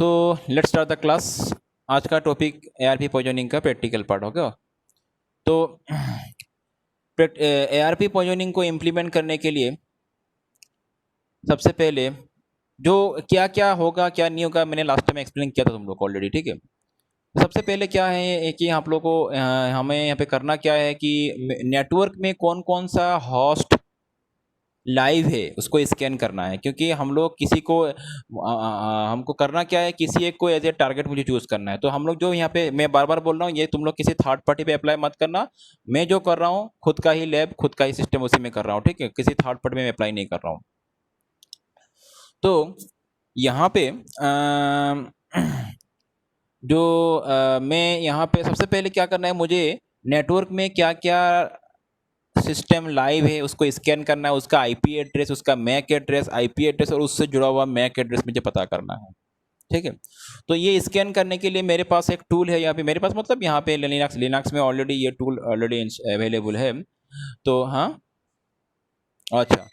So let's start the class. आज का topic ARP poisoning का प्रैक्टिकल पार्ट होगा। तो ARP पॉइजनिंग को इम्प्लीमेंट करने के लिए सबसे पहले जो क्या क्या होगा क्या नहीं होगा मैंने लास्ट टाइम एक्सप्लेन किया था तुम लोग को ऑलरेडी, ठीक है। सबसे पहले क्या है कि आप लोग को हमें यहाँ पे करना क्या है कि नेटवर्क में कौन कौन सा होस्ट लाइव है उसको स्कैन करना है, क्योंकि हम लोग किसी को हमको करना क्या है, किसी एक को एज ए टारगेट मुझे चूज करना है। तो हम लोग जो यहाँ पे मैं बार बार बोल रहा हूँ, ये तुम लोग किसी थर्ड पार्टी पे अप्लाई मत करना। मैं जो कर रहा हूँ खुद का ही लैब खुद का ही सिस्टम उसी में कर रहा हूँ, ठीक है। किसी थर्ड पार्टी में अप्लाई नहीं कर रहा हूँ। तो यहाँ पे मैं यहाँ पे सबसे पहले क्या करना है, मुझे नेटवर्क में क्या क्या सिस्टम लाइव है उसको स्कैन करना है। उसका आईपी एड्रेस, उसका मैक एड्रेस, आईपी एड्रेस और उससे जुड़ा हुआ मैक एड्रेस मुझे पता करना है, ठीक है। तो ये स्कैन करने के लिए मेरे पास एक टूल है यहाँ पे, मेरे पास मतलब यहाँ पे लिनक्स में ऑलरेडी ये टूल ऑलरेडी अवेलेबल है। तो हाँ, अच्छा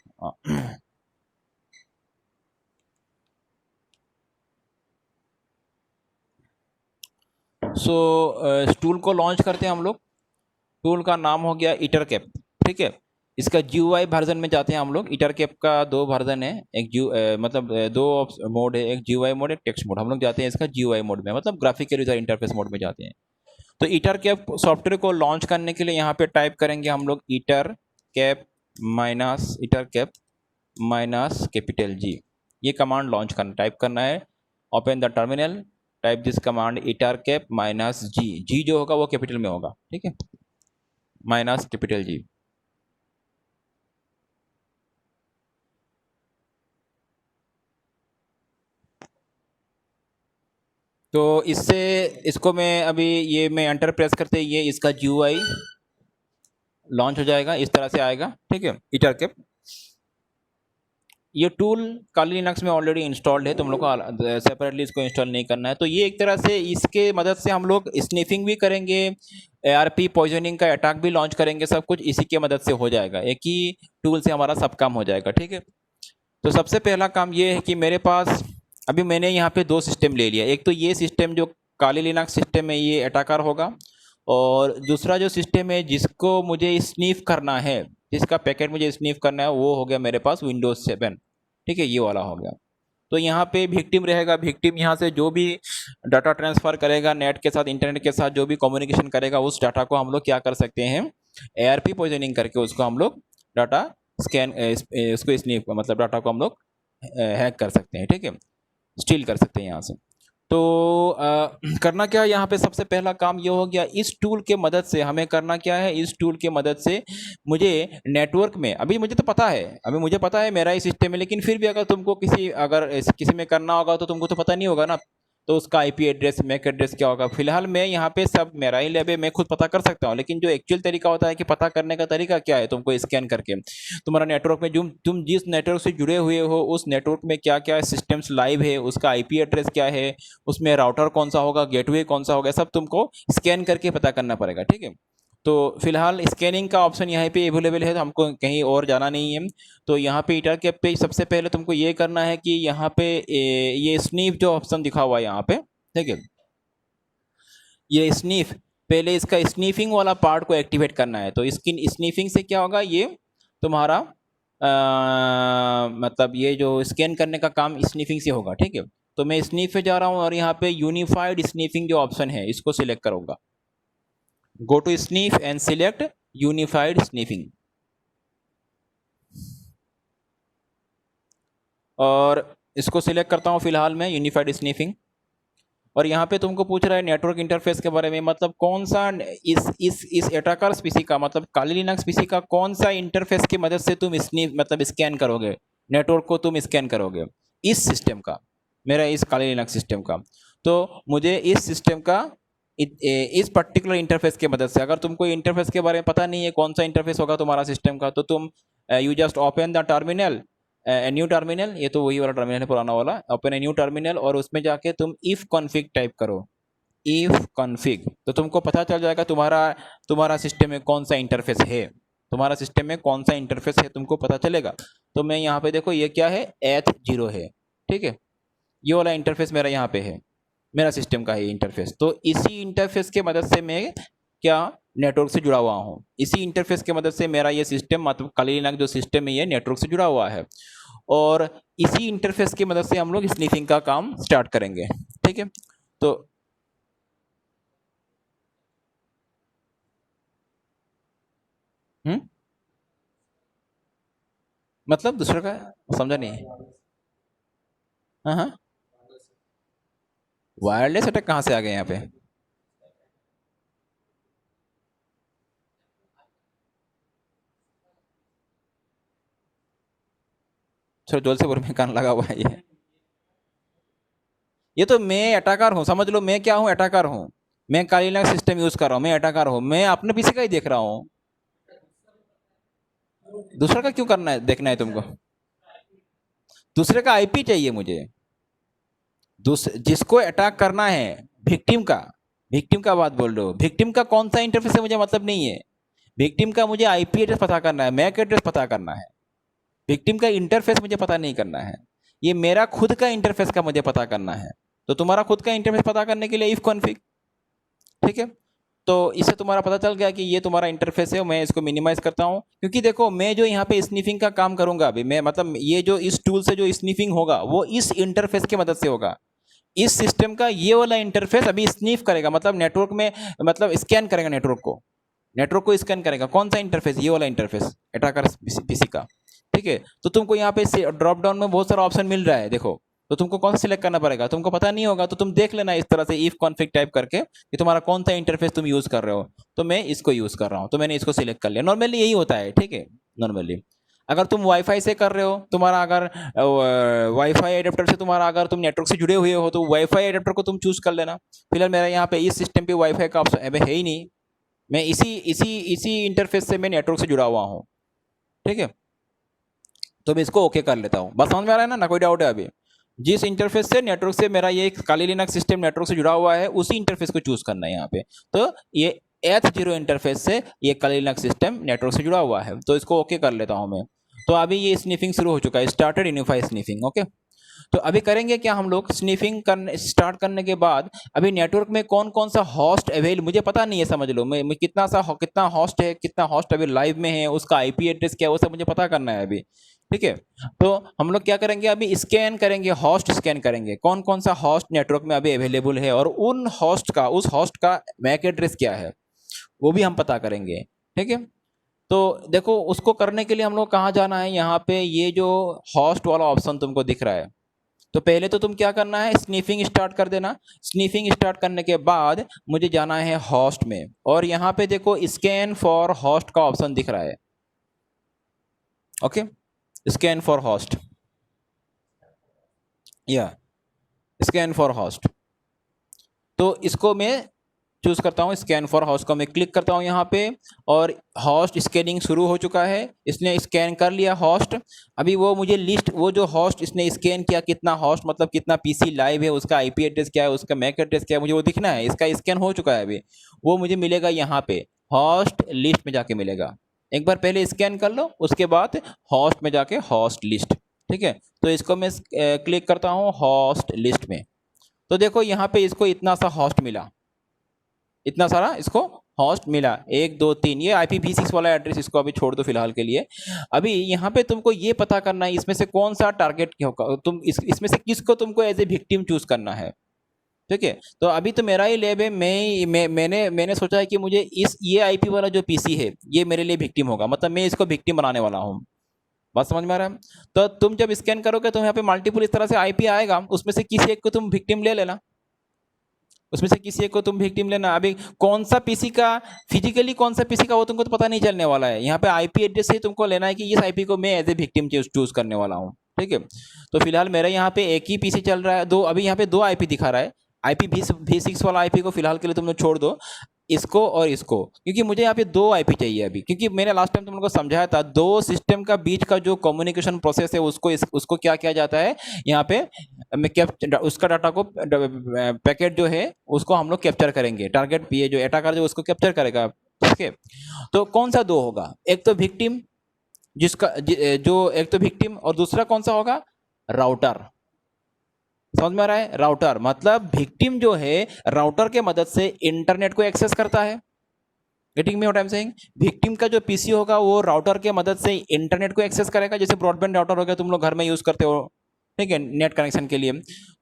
इस टूल को लॉन्च करते हैं हम लोग। टूल का नाम हो गया ईटरकैप, ठीक है। इसका GUI वर्जन में जाते हैं हम लोग। ईटरकैप का दो वर्जन है, एक दो मोड है, एक GUI मोड, एक टेक्स्ट मोड। हम लोग जाते हैं इसका GUI मोड में, मतलब ग्राफिकल यूजर इंटरफेस मोड में जाते हैं। तो ईटरकैप सॉफ्टवेयर को लॉन्च करने के लिए यहाँ पे टाइप करेंगे हम लोग ईटरकैप माइनस कैपिटल G। ये कमांड लॉन्च करना, टाइप करना है। Open the terminal, type this command Ettercap minus G जो होगा वो कैपिटल में होगा, ठीक है, माइनस कैपिटल G। तो इससे इसको मैं अभी ये मैं एंटर प्रेस करते ये इसका GUI लॉन्च हो जाएगा, इस तरह से आएगा, ठीक है। ईटरकैप ये टूल काली लिनक्स में ऑलरेडी इंस्टॉल्ड है, तुम लोग को सेपरेटली इसको इंस्टॉल नहीं करना है। तो ये एक तरह से इसके मदद से हम लोग स्निफिंग भी करेंगे, ARP पॉइजनिंग का अटैक भी लॉन्च करेंगे, सब कुछ इसी के मदद से हो जाएगा। एक ही टूल से हमारा सब काम हो जाएगा, ठीक है। तो सबसे पहला काम ये है कि मेरे पास अभी मैंने यहाँ पे दो सिस्टम ले लिया। एक तो ये सिस्टम जो काली लिनक्स सिस्टम है ये अटैकर होगा, और दूसरा जो सिस्टम है जिसको मुझे स्नीफ करना है, जिसका पैकेट मुझे स्नीफ करना है, वो हो गया मेरे पास Windows 7, ठीक है, ये वाला हो गया। तो यहाँ पे विक्टिम रहेगा। विक्टिम यहाँ से जो भी डाटा ट्रांसफर करेगा नेट के साथ, इंटरनेट के साथ जो भी कम्युनिकेशन करेगा, उस डाटा को हम लोग क्या कर सकते हैं, ARP पॉइजनिंग करके उसको हम लोग डाटा स्कैन उसको स्नीफ मतलब डाटा को हम लोग हैक कर सकते हैं, ठीक है, स्टील कर सकते हैं यहाँ से। तो करना क्या है यहाँ पे, सबसे पहला काम ये हो गया, इस टूल के मदद से हमें करना क्या है, इस टूल के मदद से मुझे नेटवर्क में, अभी मुझे तो पता है, अभी मुझे पता है मेरा ही सिस्टम है, लेकिन फिर भी अगर तुमको किसी में करना होगा तो तुमको तो पता नहीं होगा ना, तो उसका IP एड्रेस मैक एड्रेस क्या होगा। फिलहाल मैं यहाँ पे सब मेरा ही लैब है, मैं खुद पता कर सकता हूँ, लेकिन जो एक्चुअल तरीका होता है कि पता करने का तरीका क्या है, तुमको स्कैन करके तुम्हारा नेटवर्क में तुम जिस नेटवर्क से जुड़े हुए हो उस नेटवर्क में क्या क्या सिस्टम्स लाइव है, उसका IP एड्रेस क्या है, उसमें राउटर कौन सा होगा, गेटवे कौन सा होगा, सब तुमको स्कैन करके पता करना पड़ेगा, ठीक है। तो फिलहाल स्कैनिंग का ऑप्शन यहाँ पे अवेलेबल है, तो हमको कहीं और जाना नहीं है। तो यहाँ पे ईटरकैप पे सबसे पहले तुमको ये करना है कि यहाँ पे ये स्नीफ जो ऑप्शन दिखा हुआ है यहाँ पे, ठीक है, ये स्नीफ, पहले इसका स्नीफिंग वाला पार्ट को एक्टिवेट करना है। तो इसकी स्नीफिंग से क्या होगा, ये तुम्हारा मतलब ये जो स्कैन करने का काम स्नीफिंग से होगा, ठीक है। तो मैं स्नीफ पे जा रहा हूँ और यहाँ पे यूनिफाइड स्नीफिंग जो ऑप्शन है इसको सिलेक्ट करूँगा। Go to sniff and select unified sniffing, और इसको सिलेक्ट करता हूँ फिलहाल मैं यूनिफाइड स्नीफिंग। और यहाँ पे तुमको पूछ रहा है नेटवर्क इंटरफेस के बारे में, मतलब कौन सा इस अटैकर पीसी का, मतलब काली लिनक्स पीसी का कौन सा इंटरफेस की मदद से तुम मतलब स्कैन करोगे, नेटवर्क को तुम स्कैन करोगे इस सिस्टम का, मेरा इस काली लिनक्स सिस्टम का। तो मुझे इस सिस्टम का इस पर्टिकुलर इंटरफेस के मदद से, अगर तुमको इंटरफेस के बारे में पता नहीं है कौन सा इंटरफेस होगा तुम्हारा सिस्टम का, तो तुम you just open the terminal, new terminal, ये तो वही वाला टर्मिनल है पुराना वाला, ओपन ए न्यू टर्मिनल, और उसमें जाके तुम इफ कॉन्फिग टाइप करो, इफ कॉन्फिग, तो तुमको पता चल जाएगा तुम्हारा सिस्टम में कौन सा इंटरफेस है, तुम्हारा सिस्टम में कौन सा इंटरफेस है तुमको पता चलेगा। तो मैं यहाँ पे देखो ये क्या है, H0 है, ठीक है। ये वाला इंटरफेस मेरा यहाँ पे है, मेरा सिस्टम का है इंटरफेस। तो इसी इंटरफेस के मदद से मैं क्या नेटवर्क से जुड़ा हुआ हूँ। इसी इंटरफेस की मदद से मेरा ये सिस्टम मतलब काली लिनक्स जो सिस्टम है ये नेटवर्क से जुड़ा हुआ है, और इसी इंटरफेस की मदद से हम लोग स्नीफिंग का काम स्टार्ट करेंगे। ठीक है, तो मतलब दूसरे का समझा नहीं। हाँ हाँ, वायरलेस अटैक कहाँ से आ गए यहाँ पे? चलो जोर से बोल, में कान लगा हुआ है ये तो मैं अटाकार हूँ, समझ लो मैं क्या हूँ, अटाकार हूँ। मैं काली लिनक्स सिस्टम यूज कर रहा हूँ, मैं अटाकार हूँ, मैं अपने पीसी का ही देख रहा हूँ। दूसरा का क्यों करना है, देखना है तुमको? दूसरे का आईपी चाहिए मुझे। जिसको अटैक करना है, विक्टिम का, विक्टिम का बात बोल रहे हो, विक्टिम का कौन सा इंटरफेस है मुझे मतलब नहीं है। विक्टिम का मुझे आईपी एड्रेस पता करना है, मैक एड्रेस पता करना है। विक्टिम का इंटरफेस मुझे पता नहीं करना है, ये मेरा खुद का इंटरफेस का मुझे पता करना है। तो तुम्हारा खुद का इंटरफेस पता करने के लिए इफ कॉन्फिग, ठीक है। तो इससे तुम्हारा पता चल गया कि ये तुम्हारा इंटरफेस है। मैं इसको मिनिमाइज करता हूँ, क्योंकि देखो मैं जो यहाँ पे स्नीफिंग का काम करूंगा अभी, मैं मतलब ये जो इस टूल से जो स्नीफिंग होगा वो इस इंटरफेस की मदद से होगा। इस सिस्टम का ये वाला इंटरफेस अभी स्नीफ करेगा, मतलब नेटवर्क में, मतलब स्कैन करेगा नेटवर्क को, नेटवर्क को स्कैन करेगा। कौन सा इंटरफेस? ये वाला इंटरफेस, अटैकर पीसी का। ठीक है, तो तुमको यहाँ पे ड्रॉप डाउन में बहुत सारा ऑप्शन मिल रहा है, देखो। तो तुमको कौन सा सिलेक्ट करना पड़ेगा, तुमको पता नहीं होगा तो तुम देख लेना इस तरह से इफ कॉन्फिग टाइप करके कि तुम्हारा कौन सा इंटरफेस तुम यूज कर रहे हो। तो मैं इसको यूज कर रहा हूँ, तो मैंने इसको सिलेक्ट कर लिया। नॉर्मली यही होता है, ठीक है, नॉर्मली। अगर तुम वाईफाई से कर रहे हो, तुम्हारा अगर वाईफाई एडेप्टर से तुम्हारा अगर तुम नेटवर्क से जुड़े हुए हो तो वाईफाई एडेप्टर को तुम चूज कर लेना। फिलहाल मेरा यहाँ पे इस सिस्टम पे वाईफाई का ऑप्शन अभी है ही नहीं, मैं इसी इसी इसी इंटरफेस से मैं नेटवर्क से जुड़ा हुआ हूँ। ठीक है, तो मैं इसको ओके कर लेता हूँ। बस समझ में आ रहा है ना कोई डाउट है अभी? जिस इंटरफेस से नेटवर्क से मेरा ये काली लिनक्स सिस्टम नेटवर्क से जुड़ा हुआ है उसी इंटरफेस को चूज करना है यहाँ पे। तो ये H0 इंटरफेस से ये काली लिनक्स सिस्टम नेटवर्क से जुड़ा हुआ है, तो इसको ओके कर लेता हूँ मैं। तो अभी ये स्निफिंग शुरू हो चुका है, स्टार्टेड यूनिफाई स्निफिंग। ओके, तो अभी करेंगे क्या हम लोग, स्निफिंग करने स्टार्ट करने के बाद अभी नेटवर्क में कौन कौन सा हॉस्ट अवेल मुझे पता नहीं है, समझ लो। मैं कितना हॉस्ट है, कितना हॉस्ट अभी लाइव में है, उसका आईपी एड्रेस क्या है, वो सब मुझे पता करना है अभी। ठीक है, तो हम लोग क्या करेंगे, अभी स्कैन करेंगे, हॉस्ट स्कैन करेंगे, कौन कौन सा हॉस्ट नेटवर्क में अभी अवेलेबल है और उन हॉस्ट का, उस हॉस्ट का मैक एड्रेस क्या है, वो भी हम पता करेंगे। ठीक है, तो देखो उसको करने के लिए हम लोग कहाँ जाना है, यहाँ पे ये जो हॉस्ट वाला ऑप्शन तुमको दिख रहा है, तो पहले तो तुम क्या करना है, स्नीफिंग स्टार्ट कर देना। स्नीफिंग स्टार्ट करने के बाद मुझे जाना है हॉस्ट में, और यहाँ पे देखो स्कैन फॉर हॉस्ट का ऑप्शन दिख रहा है। ओके, स्कैन फॉर हॉस्ट, या स्कैन फॉर हॉस्ट, तो इसको मैं चूज करता हूँ। स्कैन फॉर हॉस्ट को मैं क्लिक करता हूँ यहाँ पे, और हॉस्ट स्कैनिंग शुरू हो चुका है, इसने स्कैन कर लिया हॉस्ट। अभी वो मुझे लिस्ट, वो जो हॉस्ट इसने स्कैन किया, कितना हॉस्ट मतलब कितना पीसी लाइव है, उसका आईपी एड्रेस क्या है, उसका मैक एड्रेस क्या है, मुझे वो दिखना है। इसका स्कैन हो चुका है अभी, वो मुझे मिलेगा यहाँ पे हॉस्ट लिस्ट में जाके मिलेगा। एक बार पहले स्कैन कर लो, उसके बाद हॉस्ट में जाके हॉस्ट लिस्ट। ठीक है, तो इसको मैं क्लिक करता हूँ हॉस्ट लिस्ट में, तो देखो यहाँ पे इसको इतना सा हॉस्ट मिला, इतना सारा इसको हॉस्ट मिला, 1 2 3। ये IPv6 वाला एड्रेस, इसको अभी छोड़ दो फिलहाल के लिए। अभी यहाँ पे तुमको ये पता करना है इसमें से कौन सा टारगेट होगा, तुम इसमें से किसको तुमको एज ए विक्टिम चूज करना है। ठीक है, तो अभी तो मेरा ही लैब है, मैंने सोचा है कि मुझे इस ये आईपी वाला जो पीसी है ये मेरे लिए विक्टिम होगा, मतलब मैं इसको विक्टिम बनाने वाला हूँ। बात समझ में आ रहा है? तो तुम जब स्कैन करोगे तो यहाँ पे मल्टीपल इस तरह से आईपी आएगा, उसमें से किसी एक को तुम विक्टिम ले लेना, उसमें से किसी एक को तुम विक्टिम लेना। अभी कौन सा पीसी का, फिजिकली कौन सा पीसी का वो तुमको तो पता नहीं चलने वाला है, यहाँ पे आईपी एड्रेस से तुमको लेना है कि इस आईपी को मैं एज ए विक्टिम चूज करने वाला हूँ। ठीक है, तो फिलहाल मेरे यहाँ पे एक ही पीसी चल रहा है, दो, अभी यहाँ पे 2 आईपी दिखा रहा है। IPv6 वाला आईपी को फिलहाल के लिए तुम लोग छोड़ दो, इसको और इसको, क्योंकि मुझे यहाँ पे 2 आईपी चाहिए अभी, क्योंकि मैंने लास्ट टाइम तुम लोग को समझाया था, दो सिस्टम का बीच का जो कम्युनिकेशन प्रोसेस है उसको क्या किया जाता है यहाँ पे, उसका डाटा को, पैकेट जो है उसको हम लोग कैप्चर करेंगे, टारगेट ये जो अटैकर जो उसको कैप्चर करेगा। ठीक है, तो कौन सा दो होगा, एक तो विक्टिम, जो एक तो विक्टिम, और दूसरा कौन सा होगा, राउटर। समझ में आ रहा है? राउटर मतलब विक्टिम जो है राउटर के मदद से इंटरनेट को एक्सेस करता है। Getting me what I am saying? Victim का जो पीसी होगा वो राउटर के मदद से इंटरनेट को एक्सेस करेगा, जैसे ब्रॉडबैंड राउटर हो गया, तुम लोग घर में यूज करते हो, ठीक है, नेट कनेक्शन के लिए।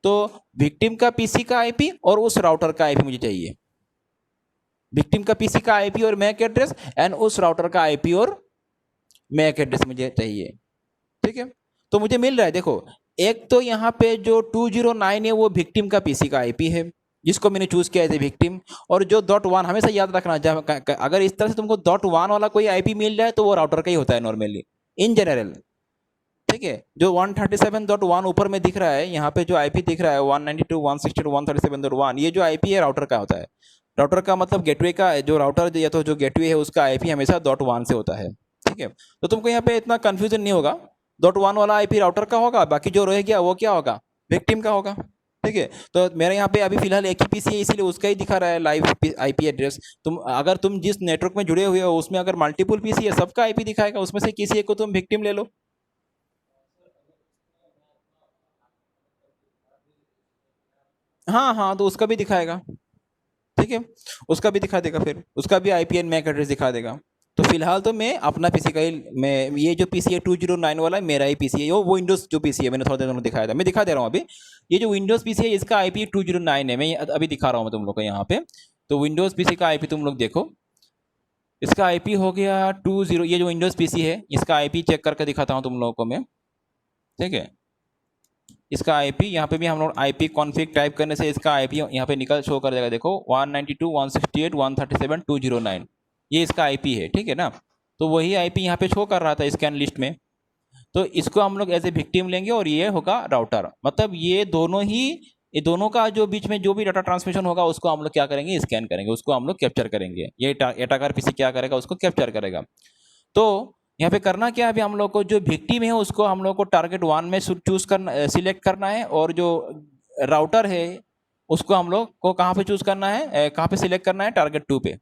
तो विक्टिम का पीसी का आईपी और उस राउटर का आईपी मुझे चाहिए। विक्टिम का पीसी का आईपी और मैक एड्रेस एंड उस राउटर का आईपी और मैक एड्रेस मुझे चाहिए, ठीक है। तो मुझे मिल रहा है, देखो, एक तो यहाँ पे जो 209 है वो विक्टिम का पीसी का आईपी है जिसको मैंने चूज किया एज ए विक्टिम, और जो .1 हमेशा याद रखना, जब अगर इस तरह से तुमको .1 वाला कोई आईपी मिल जाए तो वो राउटर का ही होता है नॉर्मली इन जनरल, ठीक है। जो 137.1 ऊपर में दिख रहा है, यहाँ पे जो आईपी दिख रहा है 192.168.137.1, ये जो आईपी है राउटर का होता है। राउटर का मतलब गेटवे का, जो राउटर या तो जो गेटवे है उसका आईपी हमेशा .1 से होता है, ठीक है। तो तुमको यहाँ पे इतना कंफ्यूजन नहीं होगा, .1 वाला आईपी राउटर का होगा, बाकी जो रह गया वो क्या होगा, विक्टिम का होगा, ठीक है। तो मेरे यहाँ पे अभी फिलहाल एक ही पीसी है इसीलिए उसका ही दिखा रहा है लाइव आईपी एड्रेस। अगर तुम जिस नेटवर्क में जुड़े हुए हो उसमें अगर मल्टीपल पीसी है, सबका आईपी दिखाएगा, उसमें से किसी एक को तुम विक्टिम ले लो। हाँ हाँ, तो उसका भी दिखाएगा, ठीक है, उसका भी दिखा देगा, फिर उसका भी आईपी एंड मैक एड्रेस दिखा देगा। तो फिलहाल तो मैं अपना पीसी का ही, मैं ये जो पीसी है 209 वाला मेरा ही पीसी है, वो विंडोज जो पीसी है मैंने थोड़ा देर में दिखाया था, मैं दिखा दे रहा हूँ अभी। ये जो विंडोज पीसी है इसका आईपी 209 है, मैं अभी दिखा रहा हूँ मैं तुम लोग को यहाँ पे। तो विंडोज पीसी का आईपी तुम लोग देखो, इसका आईपी हो गया 20, ये जो विंडोज पीसी है इसका आईपी चेक करके दिखाता हूँ तुम लोगों को मैं, ठीक है। इसका आईपी यहाँ पे भी हम लोग आईपी कॉन्फ़िग टाइप करने से इसका आईपी यहाँ पे निकल शो कर देगा, देखो 192.168.137.209, ये इसका आईपी है, ठीक है ना। तो वही आईपी यहाँ पे शो कर रहा था स्कैन लिस्ट में, तो इसको हम लोग एज ए विक्टिम लेंगे और ये होगा राउटर, मतलब ये दोनों का जो बीच में जो भी डाटा ट्रांसमिशन होगा उसको हम लोग क्या करेंगे, स्कैन करेंगे, उसको हम लोग कैप्चर करेंगे, ये अटैकर पीसी क्या करेगा, उसको कैप्चर करेगा। तो यहाँ पे करना क्या है, अभी हम लोग को जो विक्टिम है उसको हम लोग को टारगेट 1 में चूज करना, सिलेक्ट करना है, और जो राउटर है उसको हम लोग को कहाँ पे चूज करना है, कहाँ पे सिलेक्ट करना है, टारगेट 2 पे,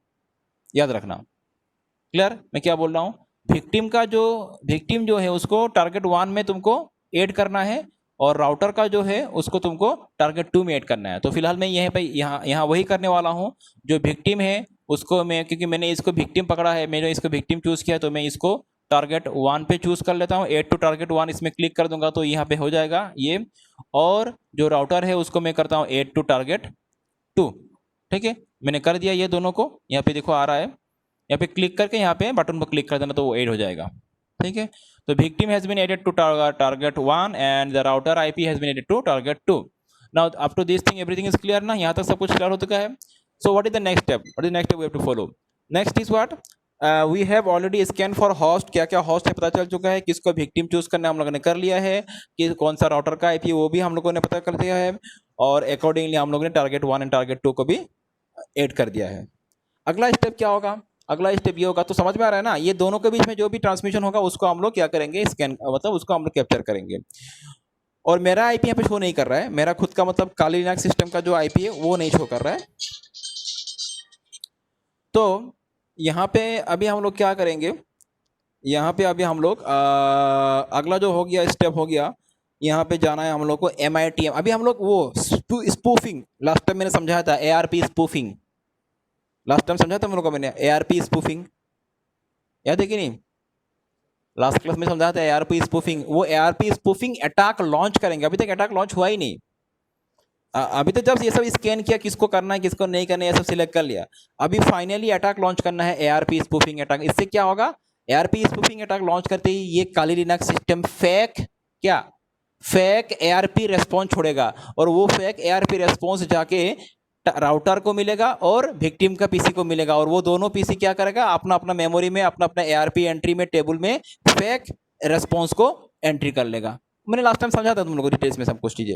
याद रखना। क्लियर मैं क्या बोल रहा हूँ? विक्टिम जो है उसको टारगेट 1 में तुमको ऐड करना है, और राउटर का जो है उसको तुमको टारगेट 2 में ऐड करना है। तो फिलहाल मैं यहाँ पे यहाँ वही करने वाला हूँ, जो विक्टिम है उसको मैं, क्योंकि मैंने इसको विक्टिम पकड़ा है, मैंने इसको विक्टिम चूज किया, तो मैं इसको टारगेट 1 पे चूज कर लेता हूँ, ऐड टू टारगेट 1 इसमें क्लिक कर दूंगा तो यहाँ पे हो जाएगा ये, और जो राउटर है उसको मैं करता हूँ ऐड टू टारगेट 2, ठीक है। मैंने कर दिया ये दोनों को, यहाँ पे देखो आ रहा है, यहाँ पे क्लिक करके यहाँ पे बटन पर क्लिक कर देना तो वो ऐड हो जाएगा, ठीक है। तो victim has been added to target 1 and the router IP has been added to target 2। Now up to this thing everything is clear ना, यहाँ तक सब कुछ क्लियर हो चुका है। So what is the next step, what is next step we have to follow? Next is what, we have already scan for host, क्या क्या होस्ट है पता चल चुका है, किसको विक्टिम चूज करना हम लोगों ने कर लिया है, कि कौन सा राउटर का आईपी वो भी हम लोगों ने पता कर दिया है, और अकॉर्डिंगली हम लोगों ने टारगेट 1 एंड टारगेट 2 को भी ऐड कर दिया है। अगला स्टेप क्या होगा? अगला स्टेप ये होगा, तो समझ में आ रहा है ना, ये दोनों के बीच में जो भी ट्रांसमिशन होगा उसको हम लोग क्या करेंगे, स्कैन, मतलब उसको हम लोग कैप्चर करेंगे। और मेरा आईपी यहाँ पे शो नहीं कर रहा है, मेरा खुद का मतलब काली लिनक्स सिस्टम का जो आईपी है वो नहीं शो कर रहा है। तो यहाँ पे अभी हम लोग क्या करेंगे, यहाँ पे अभी हम लोग अगला जो हो गया स्टेप हो गया, यहाँ पे जाना है हम लोग को MITM। अभी हम लोग वो स्पूफिंग, लास्ट टाइम मैंने समझाया था ARP स्पूफिंग, लास्ट टाइम समझा था हम लोग को मैंने ARP स्पूफिंग, याद है कि नहीं? लास्ट क्लास में समझाया था ARP स्पूफिंग, वो ARP स्पूफिंग अटैक लॉन्च करेंगे, अभी तक अटैक लॉन्च हुआ ही नहीं। अभी तो जब ये सब स्कैन किया किसको करना है किसको नहीं करना है ये सब सिलेक्ट कर लिया, अभी फाइनली अटैक लॉन्च करना है ARP स्पूफिंग अटैक। इससे क्या होगा, ARP स्पूफिंग अटैक लॉन्च करते ही ये Kali Linux system fake ARP response छोड़ेगा, और वो फेक ARP रेस्पॉन्स जाके राउटर को मिलेगा और विक्टिम का पीसी को मिलेगा, और वो दोनों पीसी क्या करेगा, अपना अपना मेमोरी में अपना अपना ARP एंट्री में टेबल में फेक रेस्पॉन्स को एंट्री कर लेगा। मैंने लास्ट टाइम समझा था तुम लोगों को डिटेल्स में सब कुछ चीजें,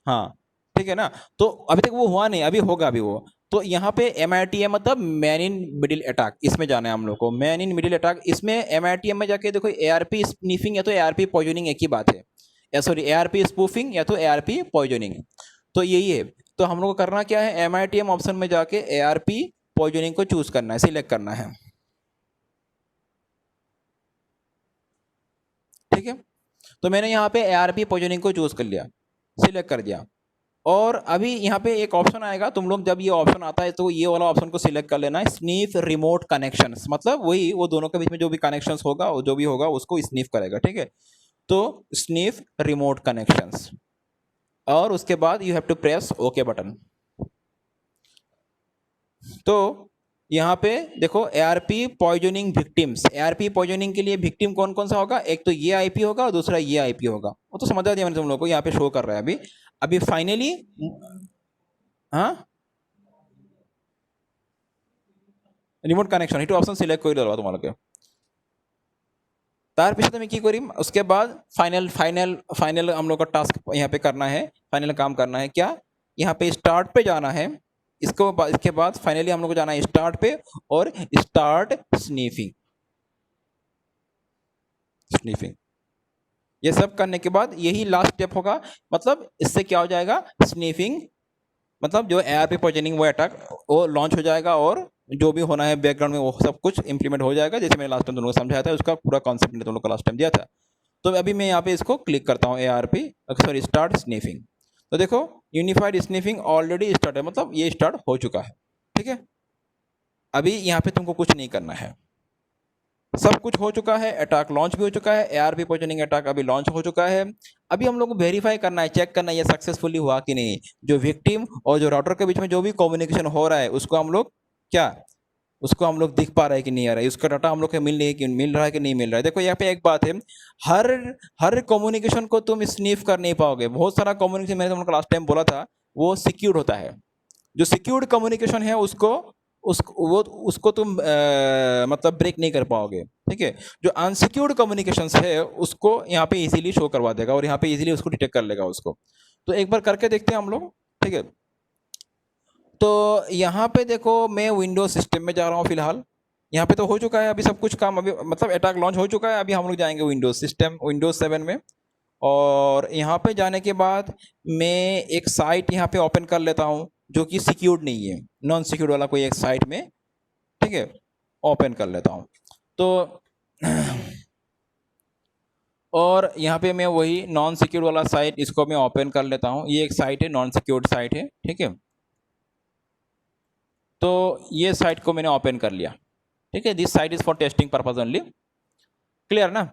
हाँ ठीक है ना। तो अभी तक वो हुआ नहीं, अभी होगा अभी वो। तो यहाँ पे MITM मतलब मैन इन मिडिल अटैक, इसमें जाना है हम लोग को, मैन इन मिडिल अटैक। इसमें MITM में जाके देखो ARP स्नीफिंग या तो ARP पॉइजनिंग एक ही बात है, सॉरी ARP स्पूफिंग या तो ARP पॉइजनिंग, तो यही है। तो हम लोग को करना क्या है, MITM ऑप्शन में जाके ARP पॉइजनिंग को चूज करना है, सिलेक्ट करना है, ठीक है। तो मैंने यहाँ पे ARP पॉइजनिंग को चूज कर लिया, सिलेक्ट कर दिया। और अभी यहाँ पे एक ऑप्शन आएगा, तुम लोग जब ये ऑप्शन आता है तो ये वाला ऑप्शन को सिलेक्ट कर लेना है, स्नीफ रिमोट कनेक्शंस, मतलब वही वो दोनों के बीच में जो भी कनेक्शंस होगा, जो भी होगा उसको स्नीफ करेगा, ठीक है। तो स्नीफ रिमोट कनेक्शंस, और उसके बाद you have to press okay button. तो यहाँ पे देखो ARP poisoning victims, ARP poisoning के लिए विक्टिम कौन कौन सा होगा, एक तो ये आईपी होगा और दूसरा ये आईपी होगा, वो तो समझा दिया मैंने तुम लोगों को, यहाँ पे शो कर रहा है अभी। अभी फाइनली हाँ রিমোট কানেকশন এইটো অপশন সিলেক্ট কৰি ল'বা তোমালোকে। तार पीछे तो मैं की करी, उसके बाद फाइनल फाइनल फाइनल हम लोग का टास्क यहाँ पे करना है, फाइनल काम करना है क्या, यहाँ पे स्टार्ट पे जाना है, इसके बाद फाइनली हम लोग को जाना है स्टार्ट पे और स्टार्ट स्नीफिंग। स्नीफिंग ये सब करने के बाद यही लास्ट स्टेप होगा, मतलब इससे क्या हो जाएगा, स्नीफिंग मतलब जो एआरपी पॉइजनिंग वो अटैक वो लॉन्च हो जाएगा, और जो भी होना है बैकग्राउंड में वो सब कुछ इंप्लीमेंट हो जाएगा, जैसे मैंने लास्ट टाइम तुम लोगों को समझाया था, उसका पूरा कॉन्सेप्ट मैंने तुम लोग को लास्ट टाइम दिया था। तो अभी मैं यहाँ पे इसको क्लिक करता हूँ एआरपी, सॉरी स्टार्ट स्नीफिंग। तो देखो यूनिफाइड स्नीफिंग ऑलरेडी स्टार्ट है, मतलब ये स्टार्ट हो चुका है, ठीक है। अभी यहाँ पे तुमको कुछ नहीं करना है, सब कुछ हो चुका है, अटैक लॉन्च भी हो चुका है, एआरपी पॉइजनिंग अटैक अभी लॉन्च हो चुका है। अभी हम लोग को वेरीफाई करना है, चेक करना है ये सक्सेसफुली हुआ कि नहीं, जो विक्टिम और जो राउटर के बीच में जो भी कम्युनिकेशन हो रहा है उसको हम लोग क्या, उसको हम लोग दिख पा रहा है कि नहीं आ रहा है, उसका डाटा हम लोग को मिल रहा है कि नहीं मिल रहा है। देखो यहाँ पे एक बात है, हर हर कम्युनिकेशन को तुम स्नीफ कर नहीं पाओगे, बहुत सारा कम्युनिकेशन मैंने तुम लोग को लास्ट टाइम बोला था वो सिक्योर्ड होता है, जो सिक्योर्ड कम्युनिकेशन है उसको तुम मतलब ब्रेक नहीं कर पाओगे, ठीक है। जो अनसिक्योर्ड कम्युनिकेशंस है उसको यहाँ पे इजीली शो करवा देगा और यहाँ पे इजीली उसको डिटेक्ट कर लेगा उसको। तो एक बार करके देखते हैं हम लोग, ठीक है। तो यहाँ पे देखो मैं विंडोज सिस्टम में जा रहा हूँ फिलहाल, यहाँ पे तो हो चुका है अभी सब कुछ काम, अभी मतलब अटैक लॉन्च हो चुका है। अभी हम लोग जाएंगे विंडोज सिस्टम, विंडोज 7 में, और यहाँ पे जाने के बाद मैं एक साइट यहाँ पे ओपन कर लेता हूँ जो कि सिक्योर्ड नहीं है, नॉन सिक्योर्ड वाला कोई एक साइट में, ठीक है, ओपन कर लेता हूँ। तो और यहाँ पे मैं वही नॉन सिक्योर्ड वाला साइट इसको मैं ओपन कर लेता हूँ, ये एक साइट है नॉन सिक्योर्ड साइट है, ठीक है। तो ये साइट को मैंने ओपन कर लिया, ठीक है, this site is for testing purpose only, clear ना।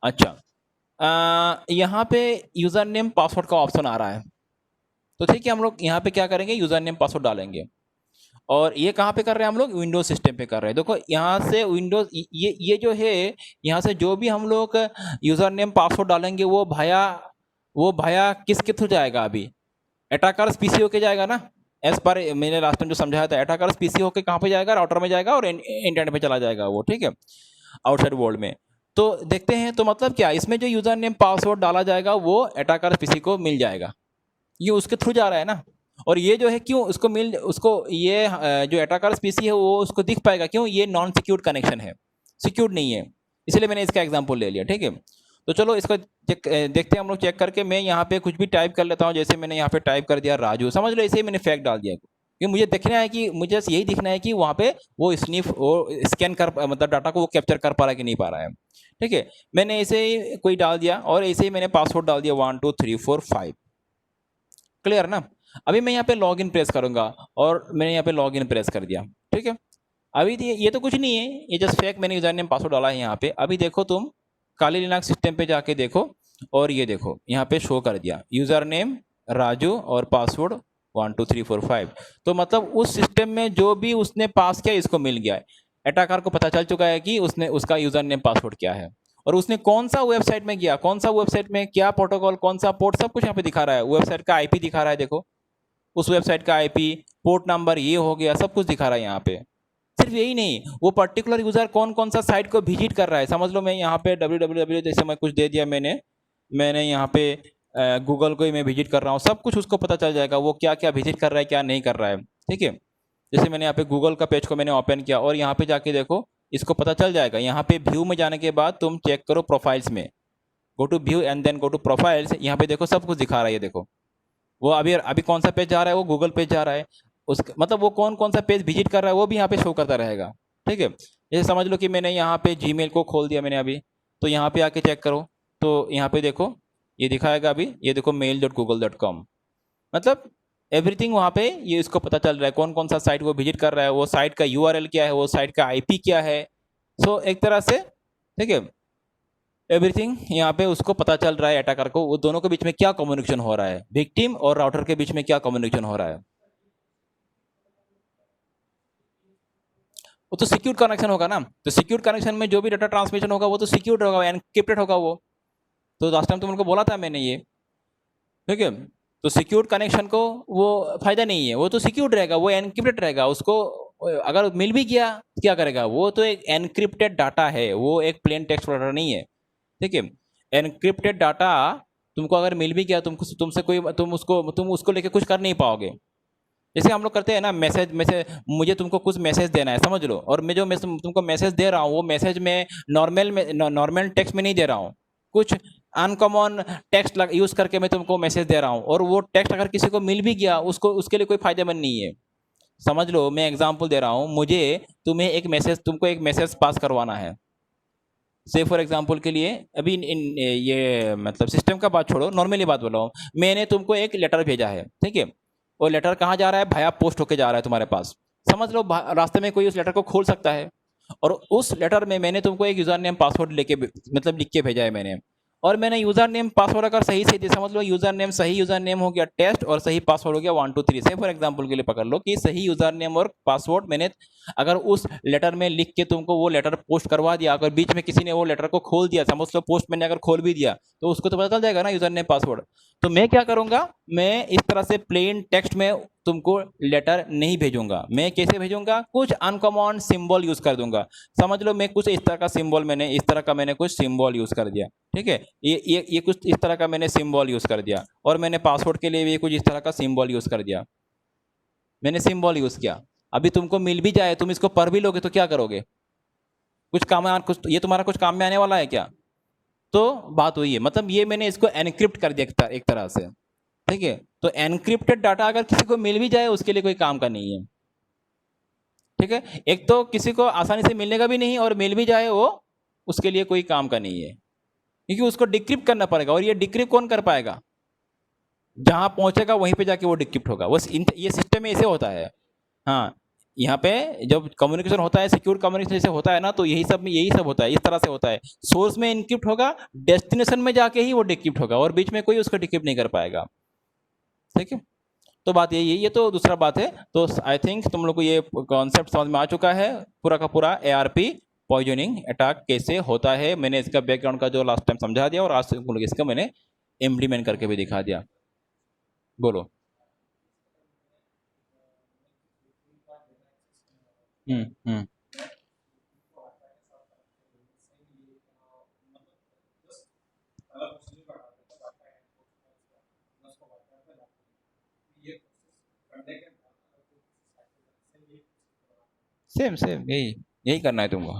अच्छा यहाँ पे यूज़र नेम पासवर्ड का ऑप्शन आ रहा है, तो ठीक है हम लोग यहाँ पे क्या करेंगे, यूज़र नेम पासवर्ड डालेंगे। और ये कहाँ पे कर रहे हैं हम लोग, विंडोज सिस्टम पे कर रहे हैं। देखो यहाँ से विंडोज ये जो है, यहाँ से जो भी हम लोग यूज़र नेम पासवर्ड डालेंगे वो भाया किसके थ्रू जाएगा, अभी अटैकर्स पीसी होके जाएगा ना, एज पर मैंने लास्ट टाइम जो समझाया था, अटैकर्स पीसी होके कहाँ पे जाएगा, राउटर में जाएगा और इंटरनेट पे चला जाएगा वो, ठीक है, आउटसाइड वर्ल्ड में। तो देखते हैं, तो मतलब क्या इसमें जो यूज़र नेम पासवर्ड डाला जाएगा वो अटैकर्स पीसी को मिल जाएगा, ये उसके थ्रू जा रहा है ना। और ये जो है क्यों उसको ये जो अटैकर्स पीसी है वो उसको दिख पाएगा, क्यों, ये नॉन सिक्योर्ड कनेक्शन है, सिक्योर्ड नहीं है, इसलिए मैंने इसका एग्जांपल ले लिया, ठीक है। तो चलो इसको देखते हैं हम लोग चेक करके। मैं यहाँ पे कुछ भी टाइप कर लेता हूँ, जैसे मैंने यहाँ पे टाइप कर दिया राजू, समझ लो इसे ही मैंने फैक्ट डाल दिया, क्योंकि मुझे देखना है कि मुझे यही दिखना है कि वहाँ पे वो स्कैन कर, मतलब डाटा को वो कैप्चर कर पा रहा है कि नहीं पा रहा है, ठीक है। मैंने ऐसे ही कोई डाल दिया और ऐसे ही मैंने पासवर्ड डाल दिया 1 2 3 4 5, क्लियर ना। अभी मैं यहाँ पे लॉग इन प्रेस करूंगा और मैंने यहाँ पे लॉग इन प्रेस कर दिया, ठीक है। अभी ये तो कुछ नहीं है, ये जस्ट फेक मैंने यूजर नेम पासवर्ड डाला है यहाँ पे। अभी देखो तुम काली लिनक्स सिस्टम पे जाके देखो, और ये देखो यहाँ पे शो कर दिया यूजर नेम राजू और पासवर्ड 1 2 3 4 5। तो मतलब उस सिस्टम में जो भी उसने पास किया इसको मिल गया है, अटैकर को पता चल चुका है कि उसका यूजर नेम पासवर्ड क्या है, और उसने कौन सा वेबसाइट में गया, कौन सा वेबसाइट में क्या प्रोटोकॉल, कौन सा पोर्ट, सब कुछ यहाँ पे दिखा रहा है। वेबसाइट का आईपी दिखा रहा है, देखो उस वेबसाइट का आईपी, पोर्ट नंबर, ये हो गया, सब कुछ दिखा रहा है यहाँ पे। सिर्फ यही नहीं, वो पर्टिकुलर यूजर कौन कौन सा साइट को विजिट कर रहा है, समझ लो मैं यहाँ पे www जैसे मैं कुछ दे दिया, मैंने यहाँ पे गूगल को ही मैं विजिट कर रहा हूँ, सब कुछ उसको पता चल जाएगा वो क्या क्या विजिट कर रहा है क्या नहीं कर रहा है, ठीक है। जैसे मैंने यहाँ पे गूगल का पेज को मैंने ओपन किया और यहाँ पे जाके देखो इसको पता चल जाएगा। यहाँ पे व्यू में जाने के बाद तुम चेक करो प्रोफाइल्स में, go to view and then go to profiles, यहाँ पे देखो सब कुछ दिखा रहा है। ये देखो वो अभी कौन सा पेज जा रहा है, वो गूगल पेज जा रहा है, उस मतलब वो कौन कौन सा पेज विजिट कर रहा है वो भी यहाँ पे शो करता रहेगा, ठीक है। जैसे समझ लो कि मैंने यहाँ पे जीमेल को खोल दिया मैंने अभी, तो यहाँ पे आके चेक करो, तो यहाँ पे देखो ये दिखाएगा अभी, ये देखो mail.google.com, मतलब एवरीथिंग वहाँ पे ये इसको पता चल रहा है, कौन कौन सा साइट वो विजिट कर रहा है, वो साइट का यूआरएल क्या है, वो साइट का आईपी क्या है। सो एक तरह से, ठीक है, एवरीथिंग यहाँ पे उसको पता चल रहा है अटैकर को, वो दोनों के बीच में क्या कम्युनिकेशन हो रहा है, विक्टिम और राउटर के बीच में क्या कम्युनिकेशन हो रहा है। वो तो सिक्योर कनेक्शन होगा ना, तो सिक्योर कनेक्शन में जो भी डाटा ट्रांसमिशन होगा वो तो सिक्योर होगा, एनक्रिप्टेड होगा वो। तो लास्ट टाइम तुम उनको बोला था मैंने ये, ठीक है। तो सिक्योर कनेक्शन को वो फायदा नहीं है, वो तो सिक्योर रहेगा, वो एनक्रिप्टेड रहेगा, उसको अगर मिल भी गया क्या करेगा, वो तो एक एनक्रिप्टेड डाटा है, वो एक प्लेन टेक्स्ट डाटा नहीं है, ठीक है। एनक्रिप्टेड डाटा तुमको अगर मिल भी गया, तुमसे कोई तुम उसको लेके कुछ कर नहीं पाओगे। जैसे हम लोग करते हैं ना, मैसेज मैसेज मुझे तुमको कुछ मैसेज देना है समझ लो, और मैं जो तुमको मैसेज दे रहा हूँ वो मैसेज में नॉर्मल टेक्स्ट में नहीं दे रहा हूँ, कुछ अनकॉमन टेक्स्ट यूज करके मैं तुमको मैसेज दे रहा हूँ, और वो टेक्स्ट अगर किसी को मिल भी गया उसको उसके लिए कोई फायदेमंद नहीं है। समझ लो, मैं एग्जांपल दे रहा हूँ, मुझे तुमको एक मैसेज पास करवाना है, से फॉर एग्जांपल के लिए अभी ये मतलब सिस्टम का बात छोड़ो, नॉर्मली बात बोल रहा हूँ, मैंने तुमको एक लेटर भेजा है, ठीक है। वो लेटर कहाँ जा रहा है, भाया पोस्ट होके जा रहा है तुम्हारे पास, समझ लो रास्ते में कोई उस लेटर को खोल सकता है, और उस लेटर में मैंने तुमको एक यूजर नेम पासवर्ड मतलब लिख के भेजा है मैंने, और मैंने यूजर नेम पासवर्ड अगर सही से दिया, समझ लो यूजर नेम, सही यूजर नेम हो गया टेस्ट, और सही पासवर्ड हो गया 1 2 3 से फॉर एग्जांपल के लिए पकड़ लो कि सही यूजर नेम और पासवर्ड मैंने अगर उस लेटर में लिख के तुमको वो लेटर पोस्ट करवा दिया, अगर बीच में किसी ने वो लेटर को खोल दिया, समझ लो पोस्ट मैंने अगर खोल भी दिया, तो उसको तो पता चल जाएगा ना यूजर नेम पासवर्ड। तो मैं क्या करूंगा, मैं इस तरह से प्लेन टेक्स्ट में तुमको लेटर नहीं भेजूंगा, मैं कैसे भेजूंगा, कुछ अनकॉमन सिंबल यूज कर दूंगा। समझ लो मैं कुछ इस तरह का सिंबल, मैंने इस तरह का मैंने कुछ सिंबल यूज कर दिया, ठीक है, ये कुछ इस तरह का मैंने सिंबल यूज कर दिया, और मैंने पासवर्ड के लिए भी कुछ इस तरह का सिंबल यूज कर दिया, मैंने सिंबल यूज किया। अभी तुमको मिल भी जाए, तुम इसको पढ़ भी लोगे तो क्या करोगे, कुछ ये तुम्हारा कुछ काम में आने वाला है क्या। तो बात हुई है, मतलब ये मैंने इसको एनक्रिप्ट कर दिया एक तरह से, ठीक है। तो एनक्रिप्टेड डाटा अगर किसी को मिल भी जाए उसके लिए कोई काम का नहीं है, ठीक है। एक तो किसी को आसानी से मिलने का भी नहीं, और मिल भी जाए वो उसके लिए कोई काम का नहीं है, क्योंकि उसको डिक्रिप्ट करना पड़ेगा, और ये डिक्रिप्ट कौन कर पाएगा, जहां पहुंचेगा वहीं पे जाके वो डिक्रिप्ट होगा, वो ये सिस्टम में ऐसे होता है। हाँ, यहाँ पे जब कम्युनिकेशन होता है, सिक्योर कम्युनिकेशन जैसे होता है ना, तो यही सब होता है, इस तरह से होता है, सोर्स में इनक्रिप्ट होगा, डेस्टिनेशन में जाके ही वो डिक्रिप्ट होगा, और बीच में कोई उसको डिक्रिप्ट नहीं कर पाएगा, ठीक है। तो बात यही है, ये तो दूसरा बात है। तो आई थिंक तुम लोग को ये कॉन्सेप्ट समझ में आ चुका है, पूरा का पूरा एआरपी पॉइजनिंग अटैक कैसे होता है, मैंने इसका बैकग्राउंड का जो लास्ट टाइम समझा दिया, और आज तुम लोग इसका मैंने इम्प्लीमेंट करके भी दिखा दिया। बोलो। हम्म। सेम सेम यही यही करना है तुमको।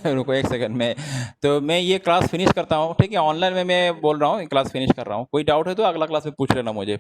रुको एक सेकंड में, तो मैं ये क्लास फिनिश करता हूँ, ठीक है, ऑनलाइन में मैं बोल रहा हूँ, क्लास फिनिश कर रहा हूँ, कोई डाउट है तो अगला क्लास में पूछ लेना मुझे।